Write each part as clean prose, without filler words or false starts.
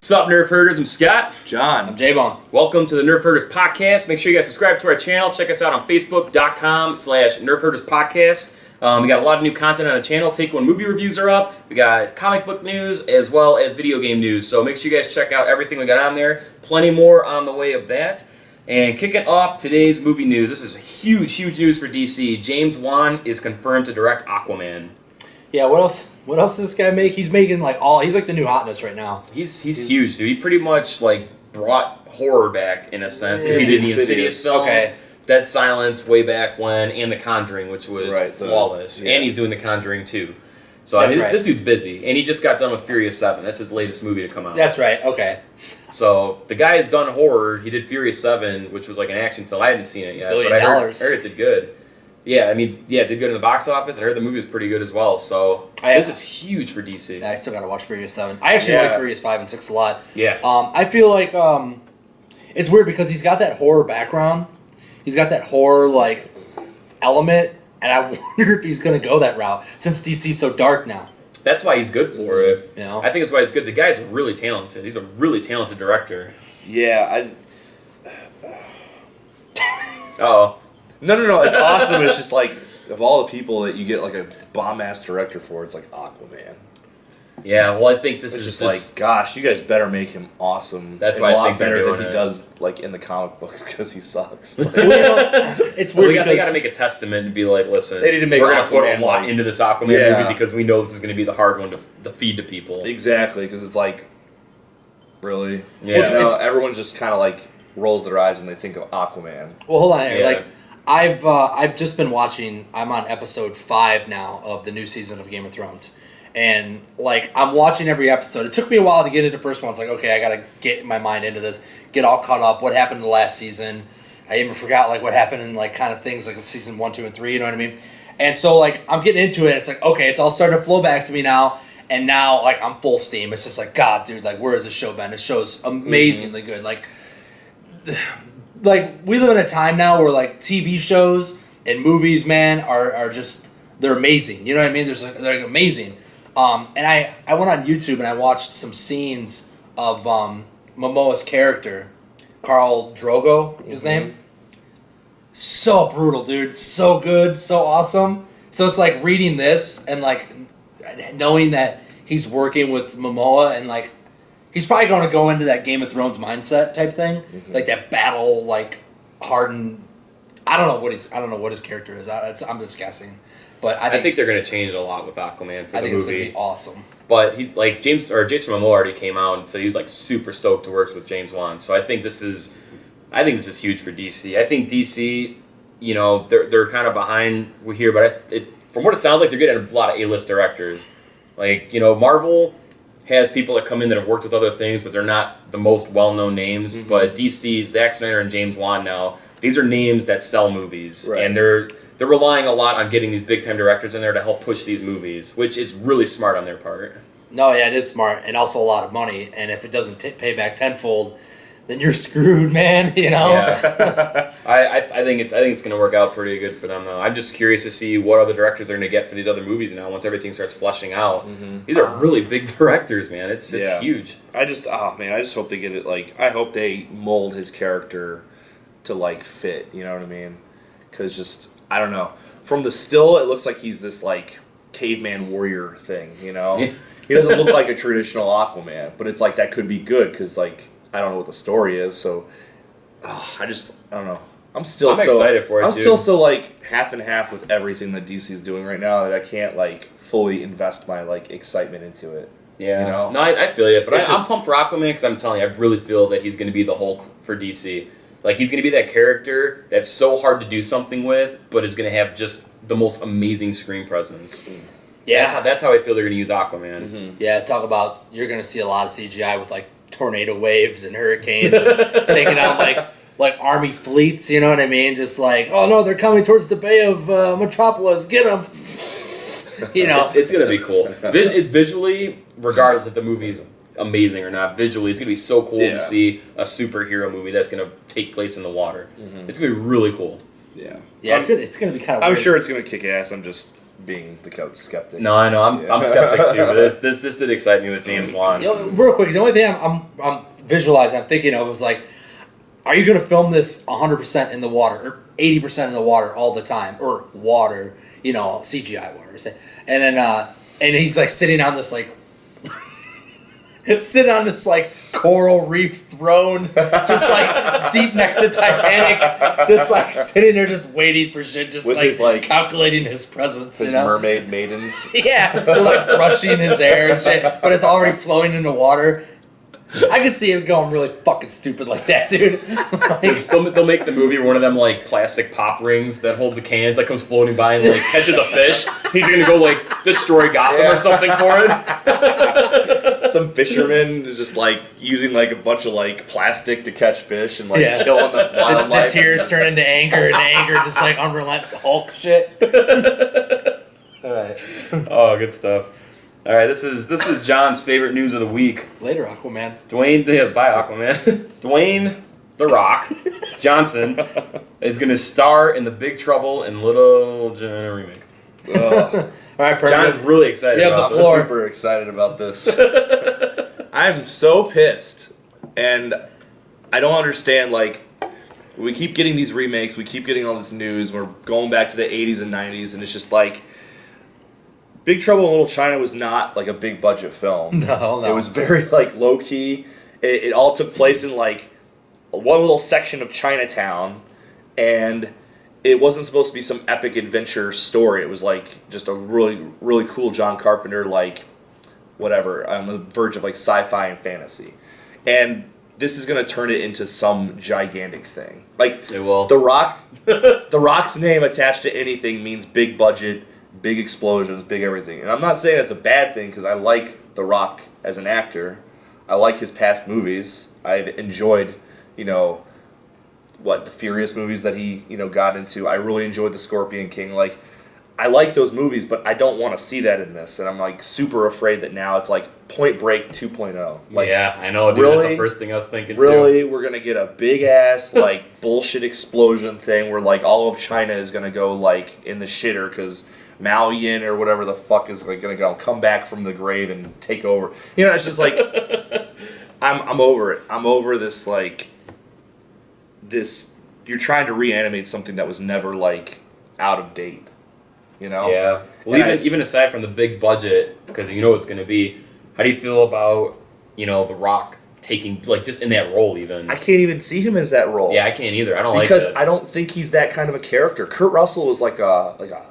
What's up, Nerf Herders? I'm Scott. John. I'm J-Bone. Welcome to the Nerf Herders Podcast. Make sure you guys subscribe to our channel. Check us out on Facebook.com/Nerf Herders Podcast. We got a lot of new content on the channel. Take One movie reviews are up. We got comic book news as well as video game news. So make sure you guys check out everything we got on there. Plenty more on the way of that. And kicking off today's movie news. This is huge, huge news for DC. James Wan is confirmed to direct Aquaman. Yeah, what else? What else does this guy make? He's making he's like the new hotness right now. He's huge, dude. He pretty much brought horror back in a sense because he did the Insidious films, okay. Dead Silence way back when, and The Conjuring, which was flawless. Yeah. And he's doing The Conjuring too. So this dude's busy, and he just got done with Furious 7. That's his latest movie to come out. That's right. Okay. So the guy has done horror. He did Furious 7, which was like an action film. I hadn't seen it yet, $1 billion. but I heard it did good. Yeah, it did good in the box office. I heard the movie was pretty good as well. So this is huge for DC. Yeah, I still gotta watch Furious 7. I actually like Furious 5 and 6 a lot. Yeah. I feel like it's weird because he's got that horror background. He's got that horror element, and I wonder if he's gonna go that route since DC's so dark now. That's why he's good for it. You know? I think that's why he's good. The guy's really talented. He's a really talented director. Yeah, Oh. No. It's awesome. It's just of all the people that you get a bomb-ass director for, it's Aquaman. Yeah, well, I think this It's is just gosh, you guys better make him awesome. That's and why a I lot think they're better doing than he it. does in the comic books because he sucks. It's Well, weird they got to make a testament and be like, listen, They need to make we're going to put a Aquaman, lot into this Aquaman Yeah. movie because we know this is going to be the hard one to feed to people. Exactly, because it's really, Yeah. everyone just kind of rolls their eyes when they think of Aquaman. Well, hold on here. Yeah. I've just been watching. I'm on episode 5 now of the new season of Game of Thrones, and I'm watching every episode. It took me a while to get into the first one. It's okay, I gotta get my mind into this, get all caught up. What happened in the last season? I even forgot what happened in kind of things season 1, 2, and 3. You know what I mean? And so I'm getting into it. It's okay, it's all starting to flow back to me now. And now I'm full steam. It's just God, dude, where has this show been? This show's amazingly good. We live in a time now where TV shows and movies, man, are just they're amazing. You know what I mean? They're amazing. And I went on YouTube and I watched some scenes of Momoa's character, Khal Drogo, his name. So brutal, dude. So good. So awesome. So it's reading this and knowing that he's working with Momoa and he's probably going to go into that Game of Thrones mindset type thing, that battle, hardened. I don't know what his character is. I'm just guessing, but I think they're going to change a lot with Aquaman for the movie. I think it's going to be awesome. But Jason Momoa already came out and said he was super stoked to work with James Wan. So I think this is huge for DC. I think DC, they're kind of behind here, but from what it sounds like, they're getting a lot of A-list directors. Marvel has people that come in that have worked with other things, but they're not the most well-known names. But DC, Zack Snyder and James Wan now, these are names that sell movies. Right. And they're relying a lot on getting these big-time directors in there to help push these movies, which is really smart on their part. No, yeah, it is smart, and also a lot of money. And if it doesn't pay back tenfold, then you're screwed, man. Yeah. I think it's going to work out pretty good for them though. I'm just curious to see what other directors they're going to get for these other movies now once everything starts fleshing out. These are really big directors, man. It's huge. I just hope they get it. I hope they mold his character to fit. You know what I mean? Because I don't know. From the still, it looks like he's this caveman warrior thing. He doesn't look like a traditional Aquaman, but it's that could be good because I don't know what the story is, so I don't know. I'm excited for it. I'm still so half and half with everything that DC's doing right now that I can't fully invest my excitement into it. Yeah, no, I feel you, but I'm pumped for Aquaman because I'm telling you, I really feel that he's going to be the Hulk for DC. He's going to be that character that's so hard to do something with, but is going to have just the most amazing screen presence. Yeah, that's how I feel they're going to use Aquaman. Yeah, talk about you're going to see a lot of CGI with tornado waves and hurricanes and taking out army fleets, you know what I mean? Just oh no, they're coming towards the Bay of Metropolis, get them. It's going to be cool. Visually, regardless if the movie's amazing or not, visually, it's going to be so cool to see a superhero movie that's going to take place in the water. It's going to be really cool. Yeah. Yeah, it's going to be kind of I'm weird. sure it's going to kick ass. I'm just being the skeptic. No, I know. I'm skeptic too, but this did excite me with James Wan. Real quick, the only thing I'm visualizing, I'm thinking of was like, are you going to film this 100% in the water or 80% in the water all the time, or water, CGI water, and then and he's like sitting on this like. Sitting on this like coral reef throne, just like deep next to Titanic, just like sitting there, just waiting for shit, just with his, like calculating his presence. His mermaid maidens. Yeah, they're like brushing his hair and shit, but it's already flowing in the water. I could see it going really fucking stupid like that, dude. Like, they'll make the movie where one of them like plastic pop rings that hold the cans that comes floating by and like catches a fish. He's gonna go like destroy Gotham or something for it. Some fisherman is just like using like a bunch of like plastic to catch fish and like killing the wildlife. The tears turn into anger, and anger just like unrelenting Hulk shit. All right. Oh, good stuff. All right, this is John's favorite news of the week. Later, Aquaman. Bye, Aquaman. Dwayne The Rock Johnson is going to star in the Big Trouble in Little China remake. All right, Perlman. John's really excited about I'm super excited about this. I'm so pissed, and I don't understand. Like, we keep getting these remakes, we keep getting all this news. We're going back to the 80s and 90s, and it's just like. Big Trouble in Little China was not like a big budget film. No. It was very like low key. It all took place in like one little section of Chinatown, and it wasn't supposed to be some epic adventure story. It was like just a really, really cool John Carpenter, like whatever, on the verge of like sci-fi and fantasy. And this is gonna turn it into some gigantic thing. Like it will. The Rock, The Rock's name attached to anything means big budget. Big explosions, big everything. And I'm not saying that's a bad thing, because I like The Rock as an actor. I like his past movies. I've enjoyed, the Furious movies that he, got into. I really enjoyed The Scorpion King. Like, I like those movies, but I don't want to see that in this. And I'm, like, super afraid that now it's, like, Point Break 2.0. Like, yeah, I know, dude. Really, that's the first thing I was thinking, really, we're going to get a big-ass, like, bullshit explosion thing where, like, all of China is going to go, like, in the shitter because... Mao Yin or whatever the fuck is like gonna go come back from the grave and take over. It's just like I'm over it. I'm over this like this. You're trying to reanimate something that was never like out of date. Yeah. Well, even aside from the big budget, because you know what it's gonna be. How do you feel about The Rock taking like just in that role? Even I can't even see him as that role. Yeah, I can't either. I don't because like that. I don't think he's that kind of a character. Kurt Russell is like a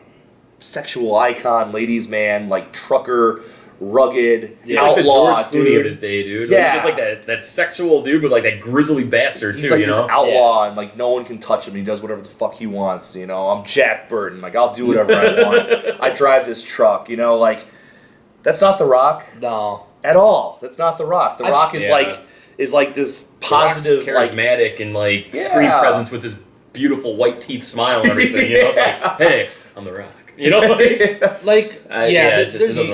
sexual icon, ladies' man, like trucker, rugged, outlaw, like the George Clooney dude. of his day, dude. Yeah. Like, he's just like that sexual dude, but like that grizzly bastard He's too. like this outlaw, and like no one can touch him. He does whatever the fuck he wants. I'm Jack Burton. Like I'll do whatever I want. I drive this truck. Like that's not The Rock. No, at all. That's not The Rock. The Rock is like this positive, charismatic, and like screen presence with his beautiful white teeth smile and everything. It's like, hey, I'm The Rock. it doesn't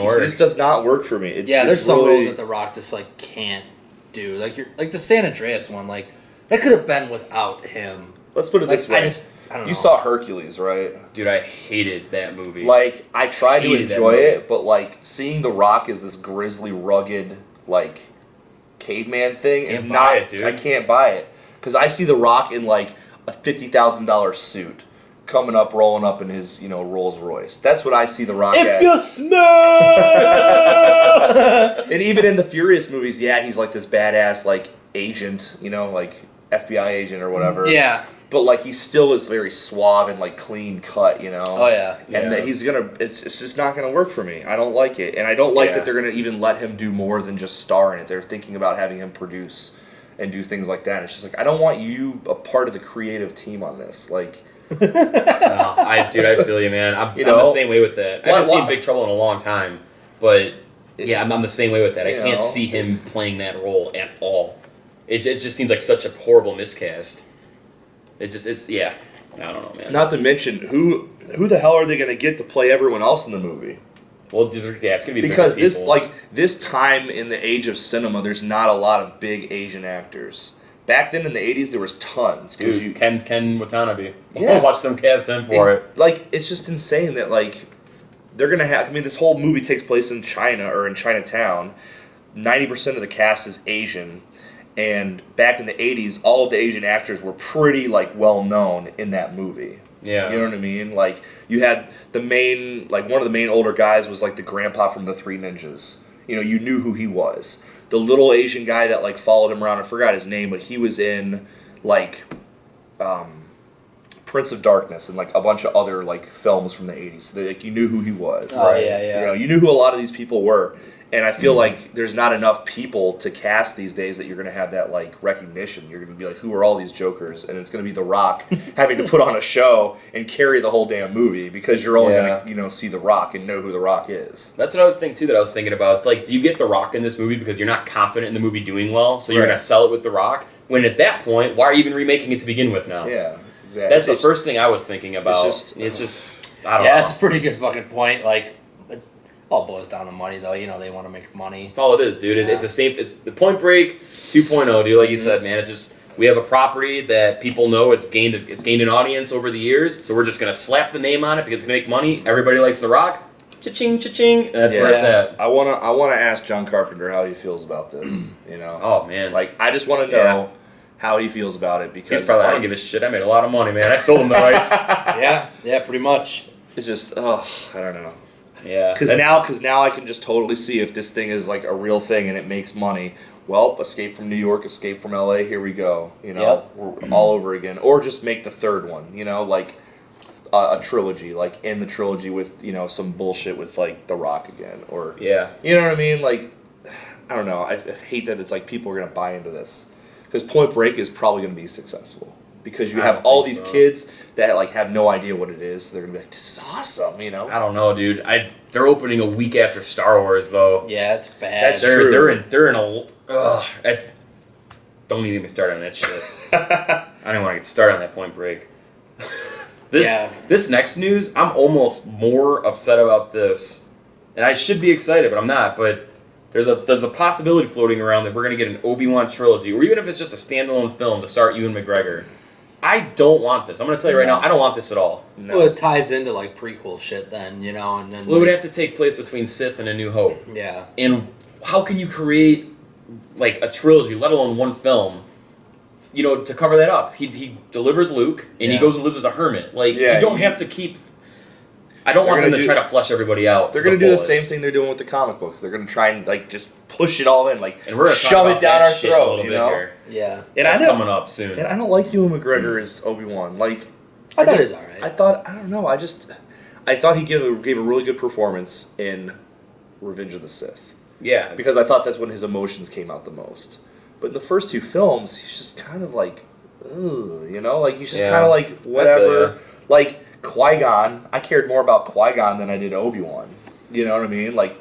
work. This does not work for me. There's some roles that The Rock just like can't do. Like the San Andreas one, like that could have been without him. Let's put it this way. I don't know. You saw Hercules, right? Dude, I hated that movie. Like I tried to enjoy it, but like seeing The Rock as this grizzly, rugged, like caveman thing is not. It, dude. I can't buy it because I see The Rock in like a $50,000 suit. Coming up, rolling up in his, Rolls Royce. That's what I see The Rock as. If you smell. And even in the Furious movies, he's like this badass, like agent, like FBI agent or whatever. Yeah. But like he still is very suave and like clean cut, Oh yeah. And that he's gonna, it's just not gonna work for me. I don't like it, and I don't like that they're gonna even let him do more than just star in it. They're thinking about having him produce and do things like that. And it's just like I don't want you a part of the creative team on this, like. No, I feel you, man. I'm the same way with that. I haven't seen Big Trouble in a long time, but I'm the same way with that. I can't see him playing that role at all. It just seems like such a horrible miscast. I don't know, man. Not to mention who the hell are they going to get to play everyone else in the movie? Well, it's going to be because this time in the age of cinema, there's not a lot of big Asian actors. Back then in the 80s, there was tons. Dude, Ken Watanabe. Yeah. Watch them cast him for it. Like, it's just insane that, like, they're going to have... I mean, this whole movie takes place in China, or in Chinatown. 90% of the cast is Asian. And back in the 80s, all of the Asian actors were pretty, like, well-known in that movie. Yeah. You know what I mean? Like, you had the main... Like, one of the main older guys was, like, the grandpa from the Three Ninjas. You know, you knew who he was. The little Asian guy that, like, followed him around, I forgot his name, but he was in, like, Prince of Darkness and, like, a bunch of other, like, films from the 80s. So, like, you knew who he was. Oh, yeah, yeah. You know, you knew who a lot of these people were. And I feel like there's not enough people to cast these days that you're going to have that, like, recognition. You're going to be like, who are all these jokers? And it's going to be The Rock having to put on a show and carry the whole damn movie because you're only going to, you know, see The Rock and know who The Rock is. That's another thing, too, that I was thinking about. It's like, do you get The Rock in this movie because you're not confident in the movie doing well, so you're going to sell it with The Rock? When at that point, why are you even remaking it to begin with now? Yeah, exactly. That's the first thing I was thinking about. It's just I don't know. Yeah, that's a pretty good fucking point. Like, it all boils down to money, though. You know, they want to make money. That's all it is, dude. Yeah. It's the same. It's the Point Break 2.0, dude. Like you said, man, it's just we have a property that people know it's gained an audience over the years, so we're just gonna slap the name on it because it's gonna make money. Everybody likes The Rock. Cha-ching, cha-ching. And that's where it's at. I wanna ask John Carpenter how he feels about this. You know. Oh man. Like, I just want to know how he feels about it because He's probably, I don't give a shit. I made a lot of money, man. I sold him the rights. Yeah, pretty much. It's just, I don't know. Yeah. Because now I can just totally see if this thing is like a real thing and it makes money. Well, Escape from New York, Escape from LA, here we go. You know, we're all over again. Or just make the third one, you know, like a trilogy, like in the trilogy with, you know, some bullshit with like The Rock again. Or, you know what I mean? Like, I don't know. I hate that it's like people are going to buy into this. Because Point Break is probably going to be successful. Because you have all these kids that like have no idea what it is. So they're going to be like, this is awesome, you know? I don't know, dude. They're opening a week after Star Wars, though. Yeah, it's bad. That's true. They're in a... don't even get me started on that shit. I don't want to get started on that Point Break. This next news, I'm almost more upset about this. And I should be excited, but I'm not. But there's a possibility floating around that we're going to get an Obi-Wan trilogy, or even if it's just a standalone film to start Ewan McGregor. I don't want this. I'm going to tell you right now, I don't want this at all. No. Well, it ties into like prequel shit then, you know, and then... Well, it would have to take place between Sith and A New Hope. Yeah. And how can you create, like, a trilogy, let alone one film, you know, to cover that up? He delivers Luke, and he goes and lives as a hermit. Like, you don't have to keep... I don't want them to try to flesh everybody out. They're going to do the same thing they're doing with the comic books. They're going to try and, like, just push it all in, like, and we're shove it down our throat, you know? Here. Yeah. And that's coming up soon. And I don't like Ewan McGregor as Obi-Wan. Like, I thought he was alright. I don't know, I thought he gave a really good performance in Revenge of the Sith. Yeah. Because I thought that's when his emotions came out the most. But in the first two films, he's just kind of like, ugh, you know? Like, he's just kind of like, whatever. Like, Qui-Gon, I cared more about Qui-Gon than I did Obi-Wan. You know what I mean? Like,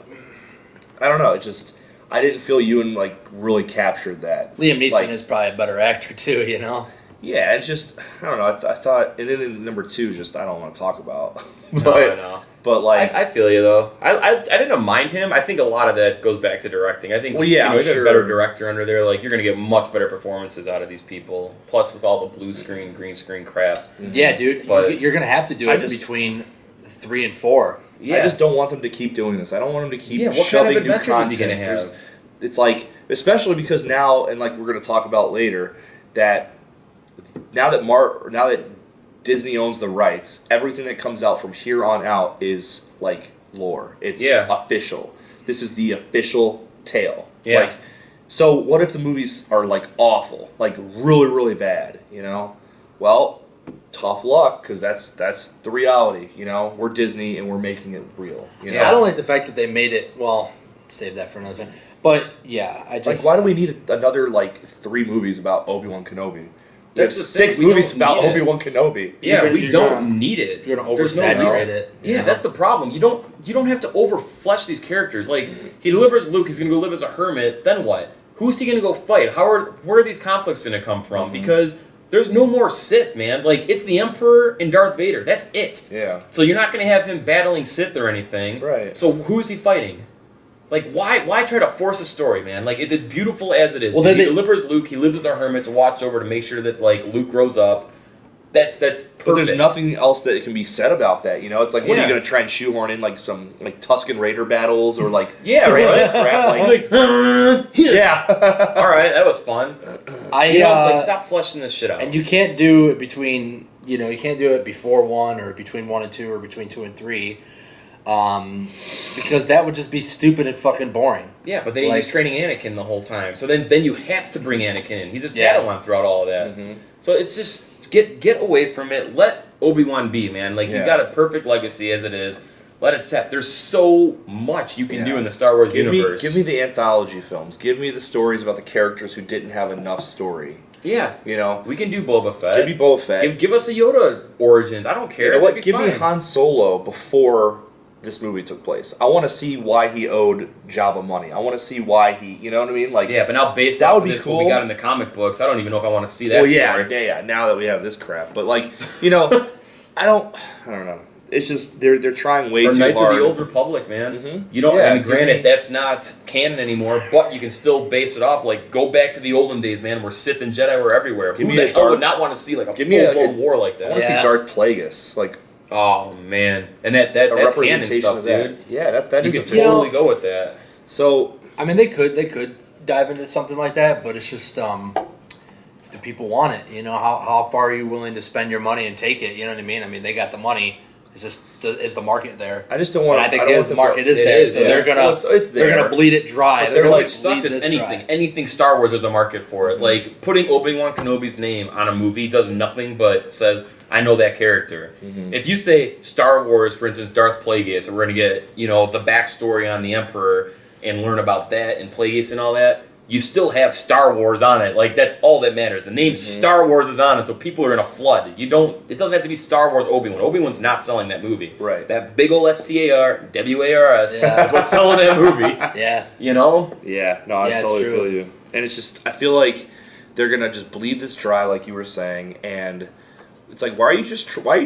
I don't know, it just... I didn't feel Ewan, like, really captured that. Liam Neeson like, is probably a better actor, too, you know? Yeah, it's just, I don't know, I thought, and then in number two, just, I don't want to talk about. I know. But, like... I feel you, though. I didn't mind him. I think a lot of that goes back to directing. I think, you know, you got a better director under there. Like, you're going to get much better performances out of these people. Plus, with all the blue screen, green screen crap. Yeah, dude. But you're going to have to do it between 3 and 4. Yeah. I just don't want them to keep doing this. I don't want them to keep what shoving kind of new adventures content. is he going to have? It's like, especially because now, and like we're going to talk about later, that now that Disney owns the rights, everything that comes out from here on out is like lore. It's official. This is the official tale. Yeah. Like, so what if the movies are like awful, like really, really bad? You know, well, tough luck because that's the reality. You know, we're Disney and we're making it real. You know? Yeah, I don't like the fact that they made it. Well, save that for another time. But yeah, I just like, why do we need another like 3 movies about Obi-Wan Kenobi? We have That's the 6 thing, we movies don't about need it. Obi-Wan Kenobi. Yeah, we don't need it. You're going to There's no oversaturate reason. it. Yeah, that's the problem. You don't have to overflesh these characters. Like, he delivers Luke, he's going to go live as a hermit, then what? Who's he going to go fight? Where are these conflicts going to come from? Mm-hmm. Because there's no more Sith, man. Like, it's the Emperor and Darth Vader. That's it. Yeah. So you're not going to have him battling Sith or anything. Right. So who's he fighting? Like, why try to force a story, man? Like, it's beautiful as it is. Well, he delivers Luke, he lives as a hermit to watch over to make sure that, like, Luke grows up. That's perfect. But there's nothing else that can be said about that. You know, it's like, what are Yeah. you going to try and shoehorn in like some like Tusken Raider battles or like Yeah, right. crap like yeah. All right, that was fun. Like stop fleshing this shit out. And you can't do it between, you can't do it before 1 or between 1 and 2 or between 2 and 3. Because that would just be stupid and fucking boring. Yeah, but then he's training Anakin the whole time. So then you have to bring Anakin in. He's just Padawan throughout all of that. Mm-hmm. So it's just get away from it. Let Obi-Wan be, man. Like he's got a perfect legacy as it is. Let it set. There's so much you can do in the Star Wars universe. Give me the anthology films. Give me the stories about the characters who didn't have enough story. Yeah. You know? We can do Boba Fett. Give me Boba Fett. Give us a Yoda origins. I don't care. You know what? Give fine. me Han Solo before this movie took place. I want to see why he owed Jabba money. I want to see why he, you know what I mean? Like, yeah, but now based that off would of be this, cool. what we got in the comic books, I don't even know if I want to see that story. Yeah. Now that we have this crap, but like, I don't know. It's just they're trying way or too Knights hard. of the Old Republic, man. Mm-hmm. You don't. Yeah, I mean, granted, that's not canon anymore, but you can still base it off. Like, go back to the olden days, man, where Sith and Jedi were everywhere. Who the hell would not want to see like a full-blown war like I that? want to see Darth Plagueis, like. Oh man, and that's canon stuff, dude. Yeah, that you is could totally go with that. So I mean, they could dive into something like that, but it's just it's do people want it? You know, how far are you willing to spend your money and take it? You know what I mean? I mean, they got the money. It's just is the market there? I just don't want. And I think the market is there, so they're gonna they're gonna bleed it dry. But they're gonna like sucks as anything Star Wars, there's a market for it. Mm-hmm. Like putting Obi-Wan Kenobi's name on a movie does nothing but says I know that character. Mm-hmm. If you say Star Wars, for instance, Darth Plagueis, and we're gonna get the backstory on the Emperor and learn about that and Plagueis and all that, you still have Star Wars on it. Like that's all that matters. The name Star Wars is on it, so people are in a flood. It doesn't have to be Star Wars Obi-Wan. Obi-Wan's not selling that movie. Right. That big ol' STARWARS. That's what's selling that movie. Yeah. You know? Yeah. No, I totally feel you. And it's just I feel like they're gonna just bleed this dry, like you were saying, and it's like why are you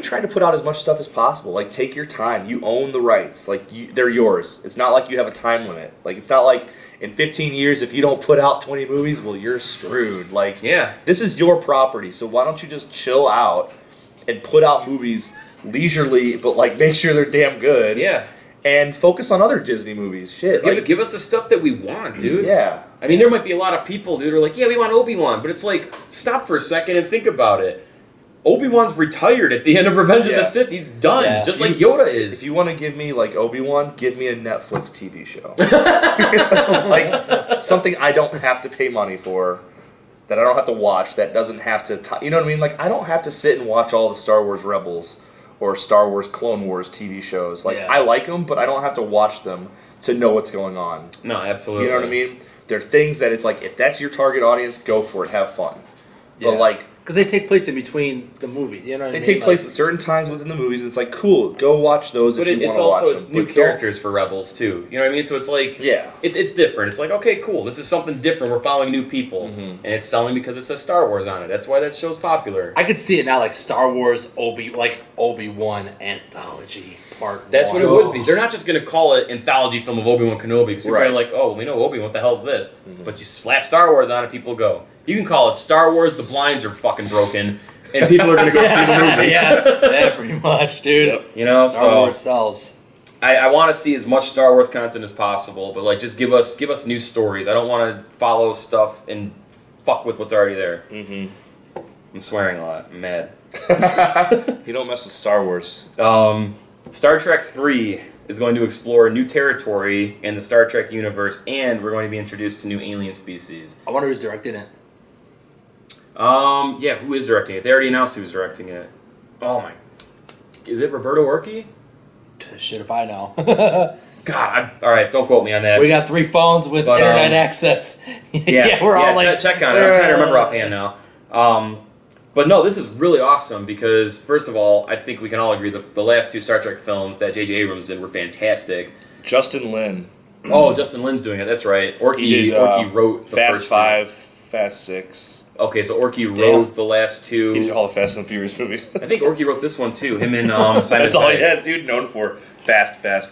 trying to put out as much stuff as possible? Like take your time. You own the rights. Like they're yours. It's not like you have a time limit. Like it's not like in 15 years, if you don't put out 20 movies, well, you're screwed. Like, this is your property, so why don't you just chill out and put out movies leisurely, but like make sure they're damn good. Yeah. And focus on other Disney movies. Shit. Give us the stuff that we want, dude. Yeah. I mean, there might be a lot of people, dude, who are like, yeah, we want Obi-Wan, but it's like, stop for a second and think about it. Obi-Wan's retired at the end of Revenge of the Sith. He's done, just like Yoda is. If you want to give me, like, Obi-Wan, give me a Netflix TV show. Like, something I don't have to pay money for, that I don't have to watch, that doesn't have to... you know what I mean? Like, I don't have to sit and watch all the Star Wars Rebels or Star Wars Clone Wars TV shows. Like, I like them, but I don't have to watch them to know what's going on. No, absolutely. You know what I mean? There are things that it's like, if that's your target audience, go for it, have fun. But, like... Because they take place in between the movie, you know what I mean? They take place at certain times within the movies, and it's like, cool, go watch those if you want to watch them. But it's new characters for Rebels, too. You know what I mean? So it's like, it's different. It's like, okay, cool, this is something different. We're following new people. And it's selling because it says Star Wars on it. That's why that show's popular. I could see it now, like Star Wars Obi-Wan Anthology Part That's 1. what it would be. They're not just going to call it anthology film of Obi-Wan Kenobi, because people are like, oh, we know Obi-Wan, what the hell's this? But you slap Star Wars on it, people go. You can call it Star Wars, the blinds are fucking broken, and people are going to go see the movie. yeah, pretty much, dude. Yep. You know, Star Wars sells. I want to see as much Star Wars content as possible, but like just give us new stories. I don't want to follow stuff and fuck with what's already there. I'm swearing a lot. I'm mad. You don't mess with Star Wars. Star Trek 3 is going to explore new territory in the Star Trek universe, and we're going to be introduced to new alien species. I wonder who's directing it. Yeah, who is directing it? They already announced who's directing it. Oh my... Is it Roberto Orci? Shit if I know. God, alright, don't quote me on that. We got 3 phones with internet access. We're all like... check on it. I'm trying to remember offhand now. But no, this is really awesome because, first of all, I think we can all agree the last 2 Star Trek films that J.J. Abrams did were fantastic. Justin Lin. Oh, Justin Lin's doing it, that's right. Orci wrote the Fast first 5, Fast 6. Okay, so Orci wrote the last 2. He did all the Fast and Furious movies. I think Orci wrote this one too, him and Simon That's all he Pegg. has, dude, known for. Fast. But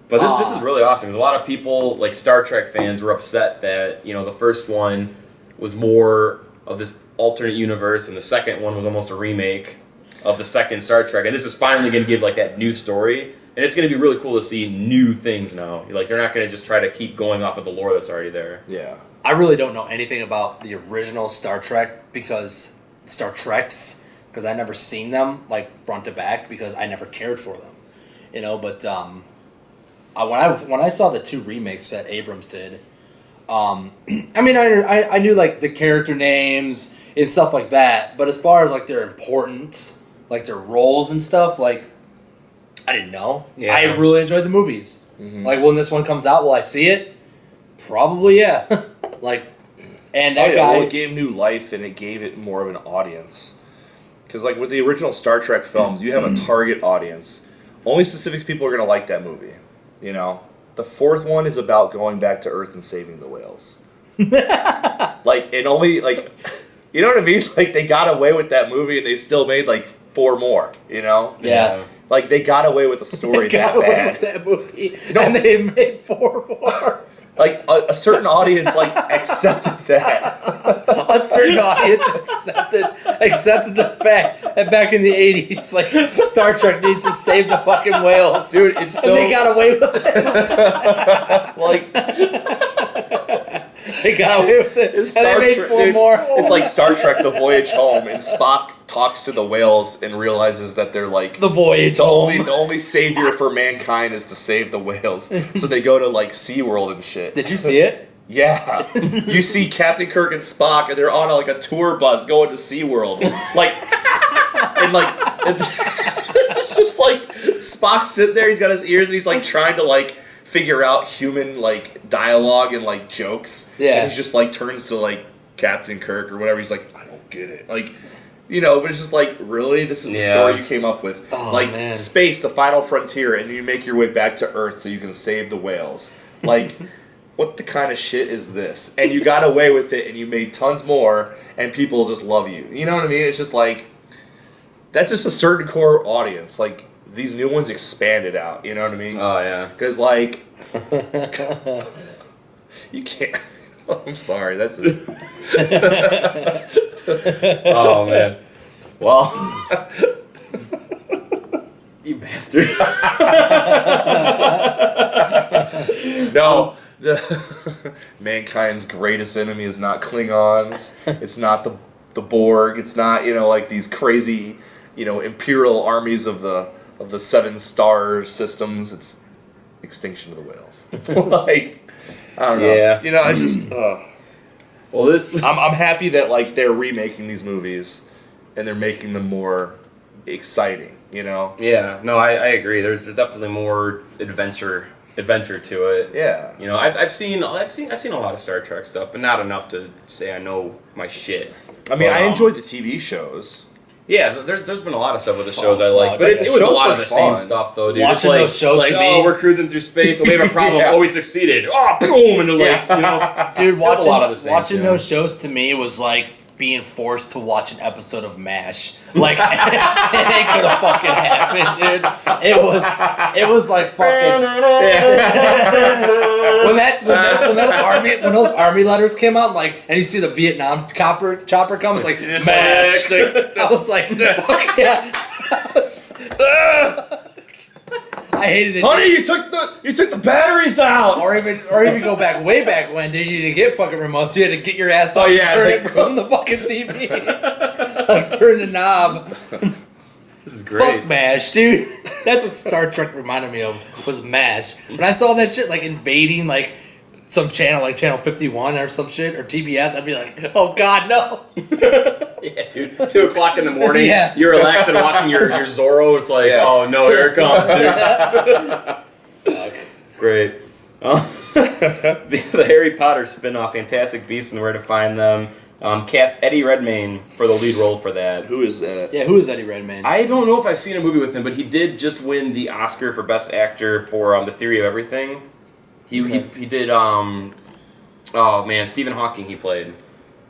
this is really awesome. A lot of people, like Star Trek fans, were upset that, the first one was more of this alternate universe, and the second one was almost a remake of the second Star Trek, and this is finally going to give like that new story, and it's going to be really cool to see new things now. Like they're not going to just try to keep going off of the lore that's already there. Yeah. I really don't know anything about the original Star Trek because I never seen them like front to back because I never cared for them, But when I saw the 2 remakes that Abrams did, I knew like the character names and stuff like that, but as far as like their importance, like their roles and stuff, like I didn't know. Yeah. I really enjoyed the movies. Mm-hmm. Like when this one comes out, will I see it? Probably, yeah. Like, and that guy. Well, it gave new life and it gave it more of an audience. Because like with the original Star Trek films, you have a target audience. Only specific people are gonna like that movie. The 4th one is about going back to Earth and saving the whales. Like it only like, you know what I mean? Like they got away with that movie and they still made like 4 more. Yeah. Like they got away with a story that bad. With that movie, and they made 4 more. Like a certain audience like accepted that. A certain audience accepted the fact that back in the 80s, like Star Trek needs to save the fucking whales, dude. It's so and they got away with it. Like they got away with it. And they made 4 more. It's like Star Trek: The Voyage Home, and Spock talks to the whales and realizes that they're like the voyage the home. only savior for mankind is to save the whales. So they go to like SeaWorld and shit. Did you see it? Yeah. You see Captain Kirk and Spock and they're on like a tour bus going to SeaWorld. Like it's just like Spock sitting there, he's got his ears and he's like trying to like figure out human like dialogue and like jokes. Yeah. And he just like turns to like Captain Kirk or whatever, he's like, I don't get it. Like but it's just like, really? This is the story you came up with. Oh, like, man. space, the final frontier, and you make your way back to Earth so you can save the whales. Like, what the kind of shit is this? And you got away with it, and you made tons more, and people just love you. You know what I mean? It's just like, that's just a certain core audience. Like, these new ones expanded out. You know what I mean? Oh yeah. Because like, you can't. I'm sorry. That's just. Oh man. Well, you bastard. No, mankind's greatest enemy is not Klingons. It's not the Borg. It's not like these crazy imperial armies of the 7 star systems. It's extinction of the whales. Like I don't know. Yeah. It's just. Well, this. I'm happy that like they're remaking these movies, and they're making them more exciting. Yeah. No, I agree. There's definitely more adventure to it. Yeah. I've seen a lot of Star Trek stuff, but not enough to say I know my shit. I mean, I enjoyed the TV shows. Yeah, there's been a lot of stuff with the shows I like, but it was a lot of the same stuff though, dude. Watching those shows, like, oh, we're cruising through space. Oh, we have a problem. Yeah. Oh, we succeeded. Oh, boom, and they're like, dude, watching a lot of the same watching shit. those shows to me was like being forced to watch an episode of MASH. Like it ain't gonna fucking happen, dude. It was like fucking when those army letters came out, like, and you see the Vietnam chopper come, it's like MASH. I was like, fuck yeah. I hated it. Honey, you took the batteries out. Or even go way back when, dude, you didn't get fucking remotes. You had to get your ass up and turn it from the fucking TV. Like, turn the knob. This is great. Fuck MASH, dude. That's what Star Trek reminded me of, was MASH. When I saw that shit, like, invading, like, some channel, like Channel 51 or some shit, or TBS, I'd be like, oh, God, no. Yeah, dude. 2 o'clock in the morning. Yeah. You're relaxing watching your Zorro. It's like, oh, no, here it comes, dude. Great. The Harry Potter spin-off, Fantastic Beasts and Where to Find Them, cast Eddie Redmayne for the lead role for that. Who is that? Yeah, who is Eddie Redmayne? I don't know if I've seen a movie with him, but he did just win the Oscar for Best Actor for The Theory of Everything. He did, oh man, Stephen Hawking he played.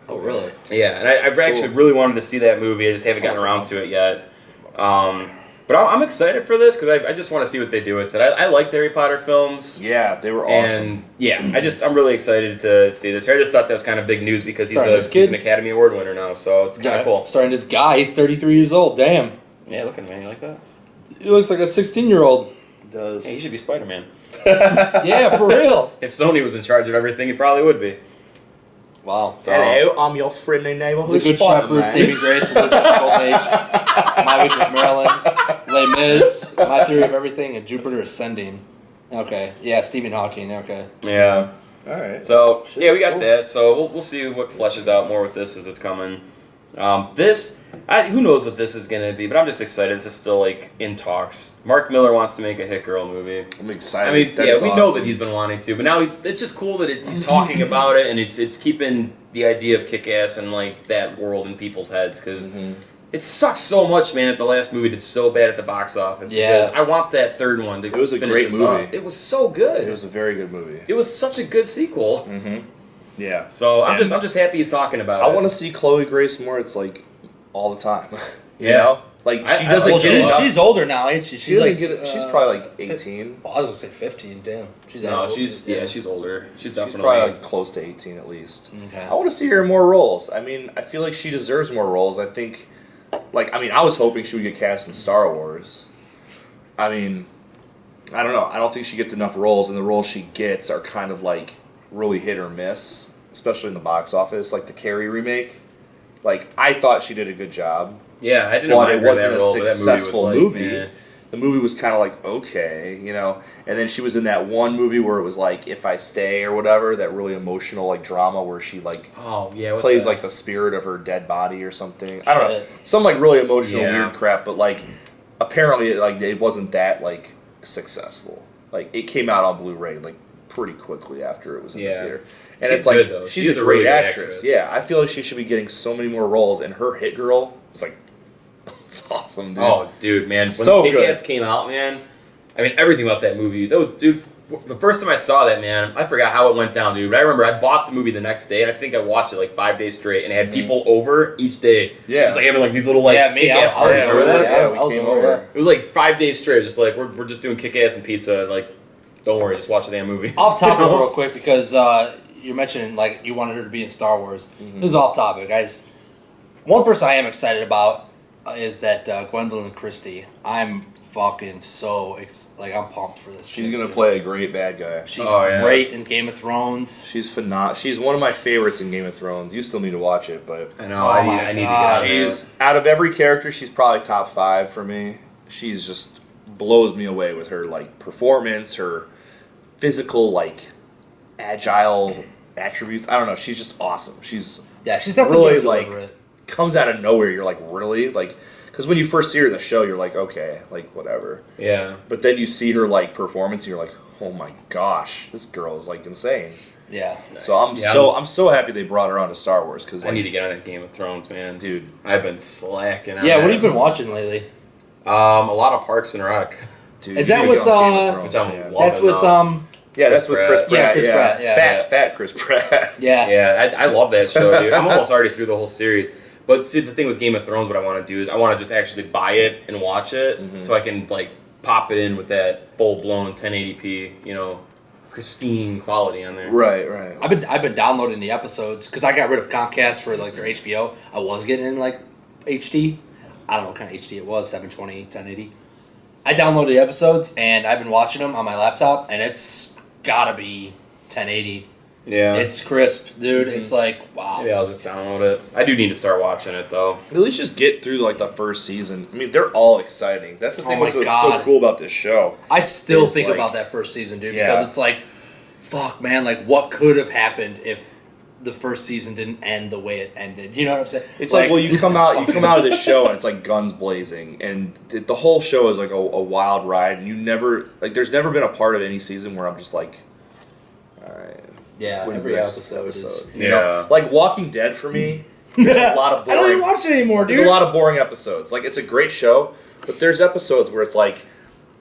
Oh, really? Yeah, and I've actually really wanted to see that movie. I just haven't gotten around to it yet. But But I'm excited for this because I just want to see what they do with it. I like the Harry Potter films. Yeah, they were awesome. And yeah, I'm really excited to see this. I just thought that was kind of big news because he's an Academy Award winner now, so it's kind of cool. Starring this guy, he's 33 years old. Damn. Yeah, look at him, man. You like that? He looks like a 16-year-old. He does. Hey, he should be Spider-Man. Yeah, for real. If Sony was in charge of everything, he probably would be. Wow. So, Hello, I'm your friendly neighborhood The Good Shepherd, Saving Grace, Elizabeth Golden Age, My Week with Marilyn, Les Mis, My Theory of Everything, and Jupiter Ascending. Okay. Yeah, Stephen Hawking. Okay. Yeah. All right. So yeah, we got that. So we'll see what fleshes out more with this as it's coming. Who knows what this is gonna be, but I'm just excited. This is still like in talks. Mark Miller wants to make a Hit Girl movie. I'm excited. I mean, we know that he's been wanting to, but now it's just cool that he's talking about it, and it's keeping the idea of Kick-Ass and like that world in people's heads because it sucks so much, man. That the last movie did so bad at the box office. Yeah, because I want that third one to. It was a finish great this movie. off. It was so good. It was a very good movie. It was such a good sequel. Mm-hmm. Yeah. So I'm just happy he's talking about it. I want to see Chloe Grace Moritz like all the time. you Yeah. know? Like she doesn't get enough. She's older now, ain't she? She doesn't get. She's probably like 18. I was gonna say 15. Damn. She's that old. She's older. She's definitely She's probably like close to 18 at least. Okay. I want to see her in more roles. I mean, I feel like she deserves more roles. I think, I was hoping she would get cast in Star Wars. I mean, I don't know. I don't think she gets enough roles, and the roles she gets are kind of like really hit or miss, especially in the box office. Like the Carrie remake. Like I thought she did a good job. Yeah, I didn't But mind it her in that wasn't role, a but that successful movie. Was like, movie. eh. The movie was kind of like okay, you know. And then she was in that one movie where it was like If I Stay or whatever, that really emotional like drama where she like Oh yeah, what plays the- like the spirit of her dead body or something. I don't know, Shit. some like really emotional Yeah. weird crap. But like apparently it wasn't that like successful. Like it came out on Blu-ray like pretty quickly after it was in the Yeah. theater. And She's it's like good, though. she's She's a a great really good actress. actress. Yeah, I feel like she should be getting so many more roles. And her Hit Girl is like it's awesome, dude. Oh, dude, man, when So Kick-Ass good. came out, man, I mean everything about that movie. Dude, the first time I saw that, man, I forgot how it went down, dude. But I remember I bought the movie the next day, and I think I watched it like 5 days straight, and I had people over each day. Yeah. Just like having like these little like Yeah, me, Kick-Ass I parties. was Remember over that? there. we I was came over over. there. It was like 5 days straight, just like we're just doing Kick-Ass and pizza. Like, don't worry, just watch the damn movie. Off topic real quick because you mentioned like you wanted her to be in Star Wars. This is off topic, guys. One person I am excited about is that Gwendolyn Christie. I'm fucking I'm pumped for this. She's chick, gonna dude. play a great bad guy. She's Oh, yeah. great in Game of Thrones. She's phenomenal. She's one of my favorites in Game of Thrones. You still need to watch it, but I know. Oh I my need to get God. out of it. she's out of every character, she's probably top 5 for me. She's just blows me away with her like performance, her physical like agile attributes. I don't know. She's just awesome. She's Yeah, she's definitely really gonna like deliver it. comes out of nowhere. You're like really like because when you first see her in the show, you're like okay, like whatever. Yeah. But then you see her like performance, and you're like, oh my gosh, this girl is like insane. Yeah. So I'm Yeah, I'm so happy they brought her on to Star Wars because I need to get on that Game of Thrones, man. dude. I've been slacking on Yeah, that. what have you been watching lately? A lot of Parks and Rec. Dude, Is you that need to with, get on Game of Thrones, which I'm man. loving. That's with now. Yeah, Chris that's with Pratt. Chris Pratt. Yeah, Chris Pratt, yeah. Fat Chris Pratt. Yeah. Yeah, I love that show, dude. I'm almost already through the whole series. But see, the thing with Game of Thrones, what I want to do is I want to just actually buy it and watch it, so I can like pop it in with that full blown 1080p, pristine quality on there. Right, right. I've been downloading the episodes because I got rid of Comcast for like their HBO. I was getting in like HD. I don't know what kind of HD it was, 720, 1080. I downloaded the episodes and I've been watching them on my laptop, and it's gotta be 1080. Yeah. It's crisp, dude. It's like wow. Yeah, I'll just download it. I do need to start watching it though. At least just get through like the first season. I mean, they're all exciting. That's the thing my that's so God. cool about this show. I still It's think like- about that first season, dude, Yeah. because it's like, fuck, man, like what could have happened if the first season didn't end the way it ended? You know what I'm saying? It's like, well, you come out of this show and it's like guns blazing, and the whole show is like a wild ride, and you never like. There's never been a part of any season where I'm just like, all right, yeah, when's every the next episode is. You know? Like Walking Dead for me. There's a lot of I don't boring. even watch it anymore, dude. There's a lot of boring episodes. Like it's a great show, but there's episodes where it's like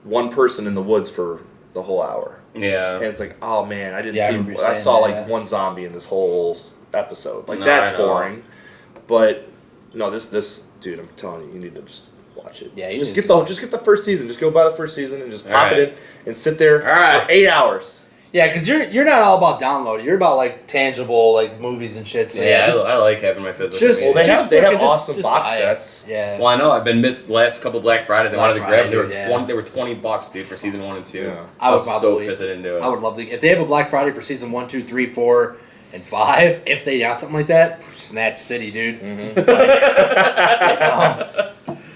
one person in the woods for the whole hour. Yeah. And it's like, oh man, I didn't Yeah, I remember you see. I saying saw that, like yeah. one zombie in this whole episode. Like No, that's I know. boring. But no, this dude, I'm telling you, you need to just watch it. Yeah, you just just- get the first season. Just go buy the first season and just All pop right. it in and sit there All right. for 8 hours. Yeah, because you're not all about downloading. You're about like tangible like movies and shit. So Yeah, just, I like having my physical. just- media. Well, they have fucking awesome just box buy it. sets. Yeah. Well, I know I've been missed the last couple Black Fridays. I Black wanted to Friday, grab. They were dude, yeah. They were $20, dude, for season 1 and 2. Yeah. I was I would so probably- pissed I didn't do it. I would love to if they have a Black Friday for season 1, 2, 3, 4, and 5. If they got something like that, Snatch City, dude. Mm-hmm.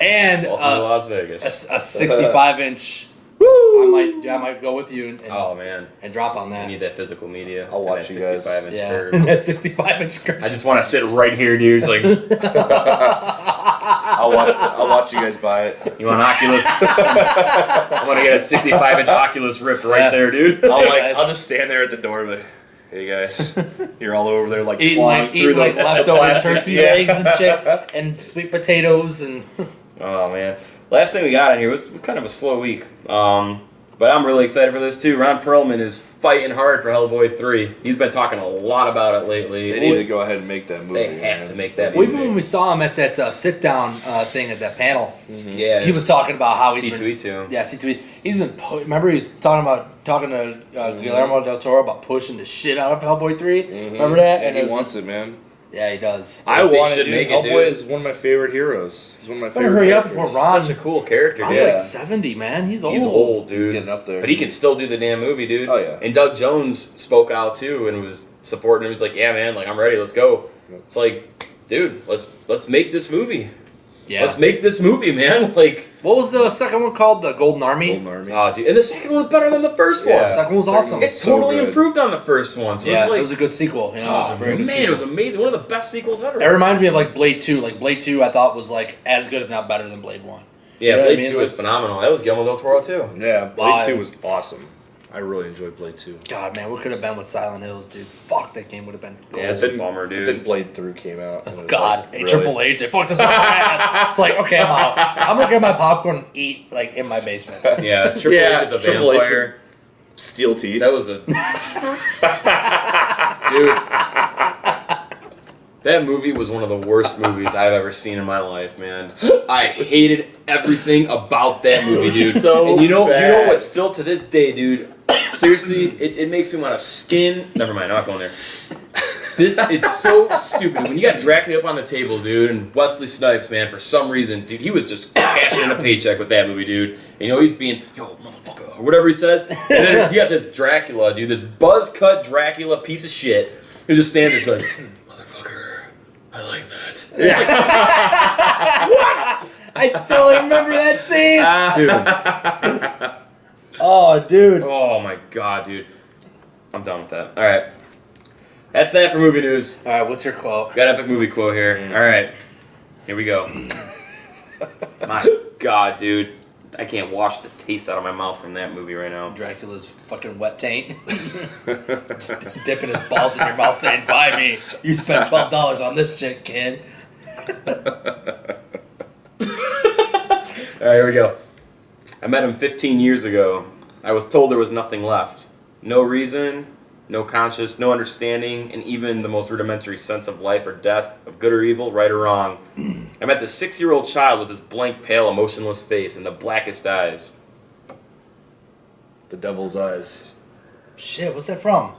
And Welcome to Las Vegas. a 65-inch. I might go with you and Oh man, and drop on I that. need that physical media. I'll and watch that you guys. 65-inch Yeah, curve. that 65-inch curve. I just want to sit right here, dude. Like, I'll watch you guys buy it. you want an Oculus? I'm gonna get a 65-inch Oculus Rift right Yeah. there, dude. I'll just stand there at the door, like, hey guys, you're all over there like clawing through eating like the leftover plastic. turkey Yeah. legs and shit, and sweet potatoes and. Oh man. Last thing we got in here was kind of a slow week. But I'm really excited for this too. Ron Perlman is fighting hard for Hellboy 3. He's been talking a lot about it lately. They need to go ahead and make that movie. They have man. to make that Well, movie. even when we saw him at that sit-down thing at that panel, Yeah. he was talking about how he's been, C2E2. yeah, C2E. He's been. Remember, he was talking to Guillermo del Toro about pushing the shit out of Hellboy 3. Remember that? And he was wants just- it, man. Yeah, he does. I They want it, should dude. make it, Hellboy dude. is one of my favorite heroes. He's one of my Better favorite hurry up characters. before Ron. Such a cool character, Ron's dude. like 70, man. He's old. He's old, dude. He's getting up there. But he can still do the damn movie, dude. Oh, yeah. And Doug Jones spoke out too and was supporting him. He's like, "Yeah, man, like I'm ready. Let's go." It's like, dude, let's make this movie. Yeah. Let's make this movie, man. Like, What was the second one called? The Golden Army. Golden Army. oh, dude, and the second one's better than the first Yeah. one. The second one was awesome. It's so totally good. improved on the first one. So Yeah, it's like, it was a good sequel. You know, it was a oh very good man, sequel. it was amazing. One of the best sequels ever. It reminded me of like Blade 2. Like Blade 2, I thought was like as good, if not better, than Blade 1. Yeah, You know what Blade I mean? 2 was phenomenal. That was Guillermo del Toro too. Yeah, Blade Wow. 2 was awesome. I really enjoyed Blade 2. God, man, what could have been with Silent Hills, dude? Fuck, that game would have been gold. Yeah, it's a bummer, Then dude. Blade 3 came out. and it was God, like, hey, really? Triple H, they fucked us up my ass. It's like, okay, I'm out. I'm gonna get my popcorn and eat like in my basement. Yeah, Triple Yeah, H is a Triple H vampire. Steel teeth. That was the dude. That movie was one of the worst movies I've ever seen in my life, man. I hated everything about that movie, dude. So and you know bad. what? Still to this day, dude. Seriously, it makes me want to skin. Never mind, I'm not going there. It's so stupid. When you got Dracula up on the table, dude, and Wesley Snipes, man, for some reason, dude, he was just cashing in a paycheck with that movie, dude. And, you know, he's being, yo, motherfucker, or whatever he says. And then you got this Dracula, dude, this buzz cut Dracula piece of shit, who just stands there, like, motherfucker, I like that. What? I totally remember that scene. Dude. Oh, dude. Oh my god, dude. I'm done with that. All right. That's that for movie news. All right, what's your quote? Got epic movie quote here. All right. Here we go. My god, dude. I can't wash the taste out of my mouth from that movie right now. Dracula's fucking wet taint. Dipping his balls in your mouth saying, buy me. You spent $12 on this shit, kid. All right, here we go. I met him 15 years ago. I was told there was nothing left. No reason, no conscience, no understanding, and even the most rudimentary sense of life or death, of good or evil, right or wrong. I met the 6-year-old child with his blank, pale, emotionless face and the blackest eyes. The Devil's Eyes. Shit, what's that from?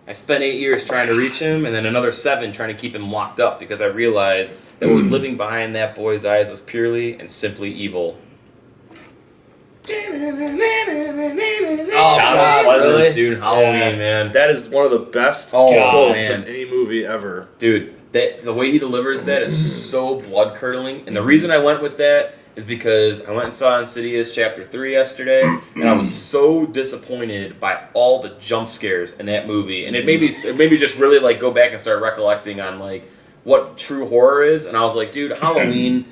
I spent 8 years trying to reach him, and then another 7 trying to keep him locked up because I realized that what was living behind that boy's eyes was purely and simply evil. Oh, Donald God, Pleasance, really? dude. Halloween, Yeah. man. That is one of the best Oh, quotes man. of any movie ever. Dude, the way he delivers that is so blood-curdling. And the reason I went with that is because I went and saw Insidious Chapter 3 yesterday, and I was so disappointed by all the jump scares in that movie. And it made me just really, like, go back and start recollecting on, like, what true horror is. And I was like, dude, Halloween,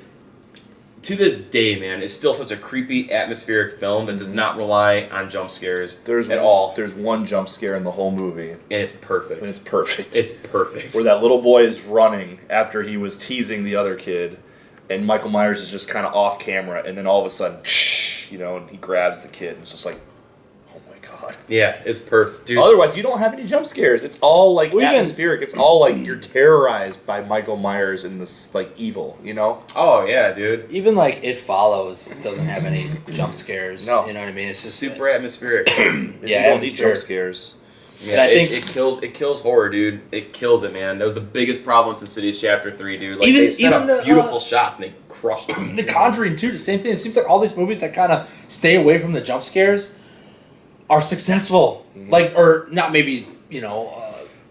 to this day, man, is still such a creepy, atmospheric film that does not rely on jump scares at all. There's one jump scare in the whole movie, And it's perfect. and it's perfect. It's perfect. where that little boy is running after he was teasing the other kid, and Michael Myers is just kind of off camera, and then all of a sudden, you know, and he grabs the kid, and it's just like, oh my god. Yeah, it's perfect, dude. Otherwise, you don't have any jump scares. It's all like Well, even- atmospheric. It's all like you're terrorized by Michael Myers and this like evil. You know? Oh yeah, dude. Even like It Follows doesn't have any jump scares. No. You know what I mean? It's just Super atmospheric. Yeah, You don't need atmospheric. jump scares. Yeah, And I think- it kills horror, dude. It kills it, man. That was the biggest problem with Insidious Chapter 3, dude. Like Even- they set even up the, beautiful shots and they crushed them. The Conjuring too. The same thing. It seems like all these movies that kind of stay away from the jump scares are successful. Like, or not maybe, you know,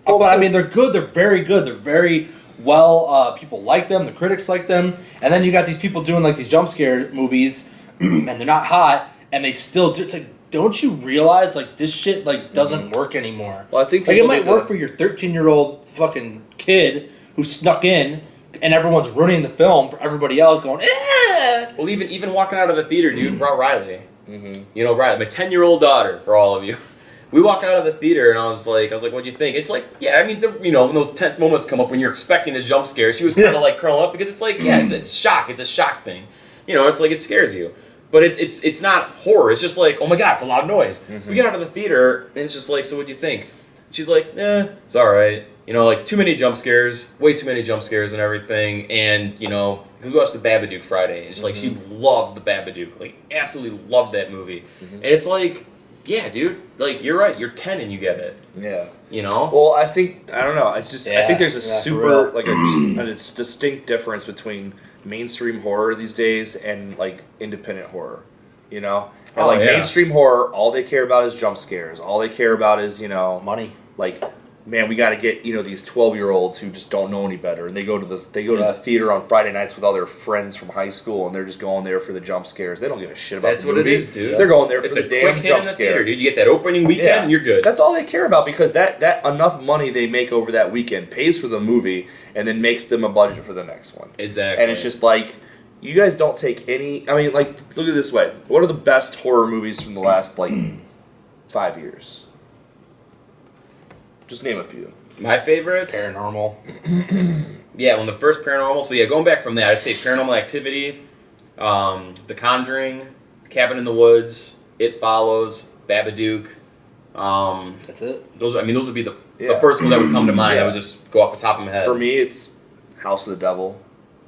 Well, but I mean, because- they're good. They're very good. They're very well. People like them. The critics like them. And then you got these people doing like these jump scare movies, and they're not hot, and they still do. It's like, don't you realize like this shit like doesn't work anymore? Well, I think like it people might did work the- for your 13-year-old fucking kid who snuck in, and everyone's ruining the film for everybody else going, eh! Well, even walking out of the theater, dude, brought Riley. Mm-hmm. You know, Riley, my 10-year-old daughter, for all of you. We walk out of the theater, and I was like, what do you think? It's like, yeah, I mean, you know, when those tense moments come up when you're expecting a jump scare, she was kind of like curling up because it's like, yeah, it's shock. It's a shock thing. You know, it's like it scares you. But it's not horror. It's just like, oh my God, it's a loud noise. Mm-hmm. We get out of the theater, and it's just like, so what do you think? She's like, it's all right. You know, like too many jump scares, way too many jump scares and everything. And, you know, because we watched The Babadook Friday, and it's like she loved The Babadook. Like, absolutely loved that movie. And it's like, yeah, dude, like, you're right. You're 10 and you get it. Yeah. You know? Well, I don't know. It's just, I think there's a Yeah, for super, real. like, a distinct difference between mainstream horror these days and, like, independent horror, you know? And, Oh, like, yeah. mainstream horror, all they care about is jump scares. All they care about is, you know, Money. like, man, we got to get, you know, these 12-year-olds who just don't know any better, and they go to the Yeah. theater on Friday nights with all their friends from high school, and they're just going there for the jump scares. They don't give a shit about That's the what movie. it is, dude. They're going there for It's the a damn quick hit jump in the scare. theater, dude. You get that opening weekend, and you're good. That's all they care about because that enough money they make over that weekend pays for the movie and then makes them a budget for the next one. Exactly. And it's just like, you guys don't take any. I mean, like, look at it this way. What are the best horror movies from the last, like, 5 years? Just name a few. my favorites? Paranormal. Yeah, when the first Paranormal. So, yeah, going back from that, I'd say Paranormal Activity, The Conjuring, Cabin in the Woods, It Follows, Babadook. That's it. Those would be the Yeah. first ones that would come to mind. Yeah. I would just go off the top of my head. For me, it's House of the Devil,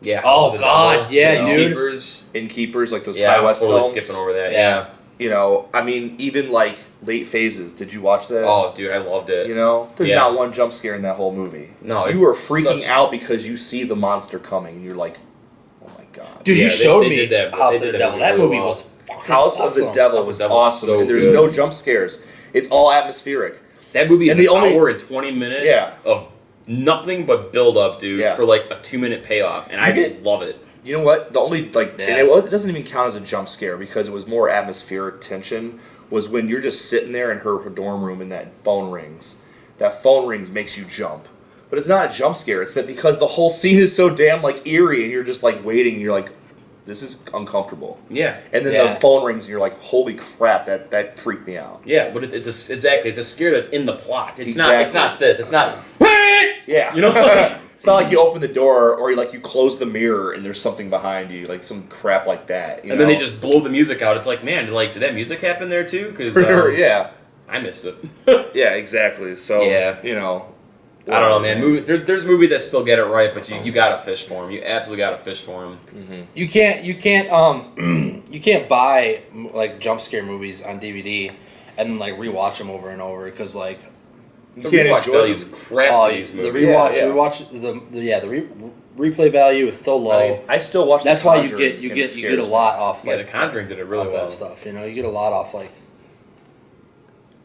Yeah. Oh, House of the God, Devil, yeah, you know, dude. Keepers. Innkeepers, like those Yeah, Ty I was West totally films. skipping over that. Yeah. Yeah. You know, I mean, even like Late Phases. Did you watch that? Oh, dude, I loved it. You know, there's Yeah. not one jump scare in that whole movie. No, you were it's freaking such- out because you see the monster coming, and you're like, "Oh my god!" Dude, Yeah, you they- showed they me did that- House they of did the that Devil. movie That really movie well. was fucking House of the awesome. Devil House of was the Devil was awesome, so and there's good. no jump scares. It's all atmospheric. That movie is And the an only- hour and 20 minutes Yeah. of nothing but build up, dude, Yeah. for like a 2-minute payoff, and I get- love it. You know what? The only like, Yeah. and it doesn't even count as a jump scare because it was more atmospheric tension. Was when you're just sitting there in her dorm room and that phone rings. That phone rings makes you jump, but it's not a jump scare. It's that because the whole scene is so damn like eerie, and you're just like waiting. And you're like, this is uncomfortable. Yeah. And then Yeah. the phone rings, and you're like, holy crap, that freaked me out. Yeah, but it's a scare that's in the plot. It's Exactly. not this. It's not. Yeah, You know, like- it's not like you open the door or like you close the mirror and there's something behind you, like some crap like that. You And then know? they just blow the music out. It's like, man, like, did that music happen there too? Because yeah, I missed it. yeah, exactly. So Yeah. you know, I don't know, man. There's movies that still get it right, but you gotta fish for them. You absolutely gotta fish for them. You can't you can't buy like jump scare movies on DVD and then like rewatch them over and over because like You The can't rewatch enjoy value is them. crap oh for these the movies. rewatch Yeah, yeah. replay value is so low. I mean, I still watch. That's The why you Conjuring, get you and it get you get a scares me. lot off Yeah, like The Conjuring did it really off well. that stuff. You know, you get a lot off like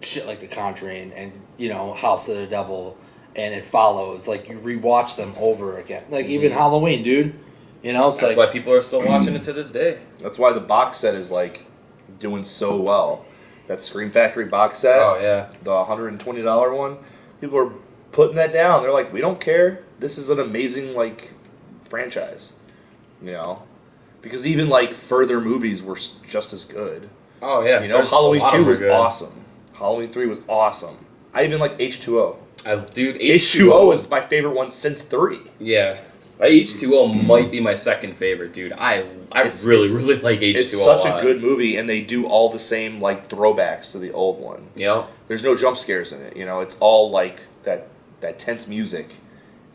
shit like The Conjuring and you know House of the Devil and It Follows. Like you rewatch them over again. Like even Halloween, dude. You know, it's That's like why people are still watching it to this day. That's why the box set is like doing so well. That Scream Factory box set, Oh yeah. the $120 one, people are putting that down. They're like, we don't care. This is an amazing like franchise, you know, because even like further movies were just as good. Oh yeah. You know, There's- Halloween a lot of 2 them are was good. awesome. Halloween 3 was awesome. I even like H2O. Dude, H2O is my favorite one since 3. Yeah. H2O might be my second favorite, dude. I really like H2O. It's such a good movie, and they do all the same like throwbacks to the old one. Yep. There's no jump scares in it. You know, it's all like that tense music,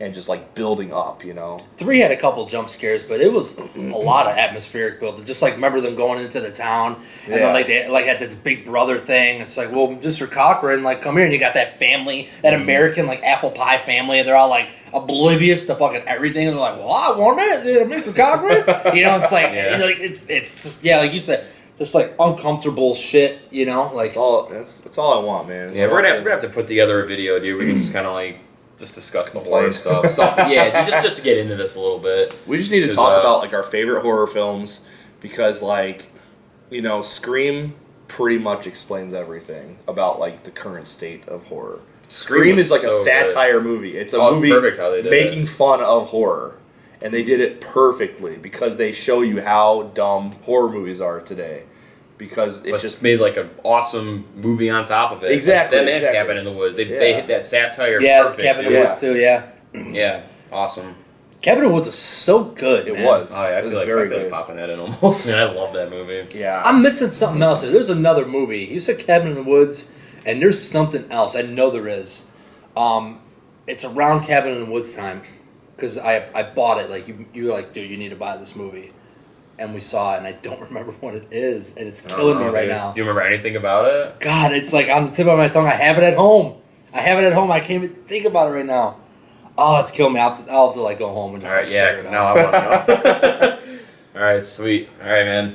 and just like building up. You know, 3 had a couple jump scares, but it was a lot of atmospheric build. Just like remember them going into the town, and then like they like had this big brother thing. It's like, well, Mr. Cochran, like come here, and you got that family, that American like apple pie family, and they're all like oblivious to fucking everything. And they're like, well, I want it, Mr. Cochran. You know, it's like, like it's just like you said. Just like uncomfortable shit, you know, like that's all I want, man. We're gonna have to put together a video, dude. We can just kind of like just discuss the horror stuff. Yeah, dude, just to get into this a little bit. We just need to talk about like our favorite horror films because, like, you know, Scream pretty much explains everything about like the current state of horror. Scream is like a satire movie. It's a movie perfect how they did making fun of horror. And they did it perfectly because they show you how dumb horror movies are today. Because it just made like an awesome movie on top of it. Exactly. Like them and Cabin in the Woods. They hit that satire. Yeah, perfect, Cabin in the Woods too. Yeah. Yeah, awesome. Cabin in the Woods was so good. It was. Oh, yeah, I feel like popping that in almost. Man, I love that movie. Yeah. I'm missing something else. There's another movie. You said Cabin in the Woods, and there's something else. I know there is. It's around Cabin in the Woods time. Because I bought it, like, you were like, dude, you need to buy this movie. And we saw it, and I don't remember what it is, and it's killing me right now. Do you remember anything about it? God, it's like on the tip of my tongue. I have it at home. I can't even think about it right now. Oh, it's killing me. I'll have to like, go home and just figure it out. I want to know. All right, sweet. All right, man.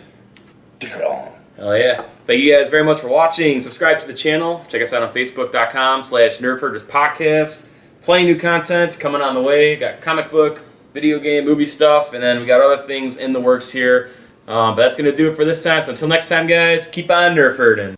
Hell yeah. Thank you guys very much for watching. Subscribe to the channel. Check us out on Facebook.com/NerfHerders Plenty new content coming on the way. Got comic book, video game, movie stuff, and then we got other things in the works here. But that's going to do it for this time. So until next time, guys, keep on nerf herding.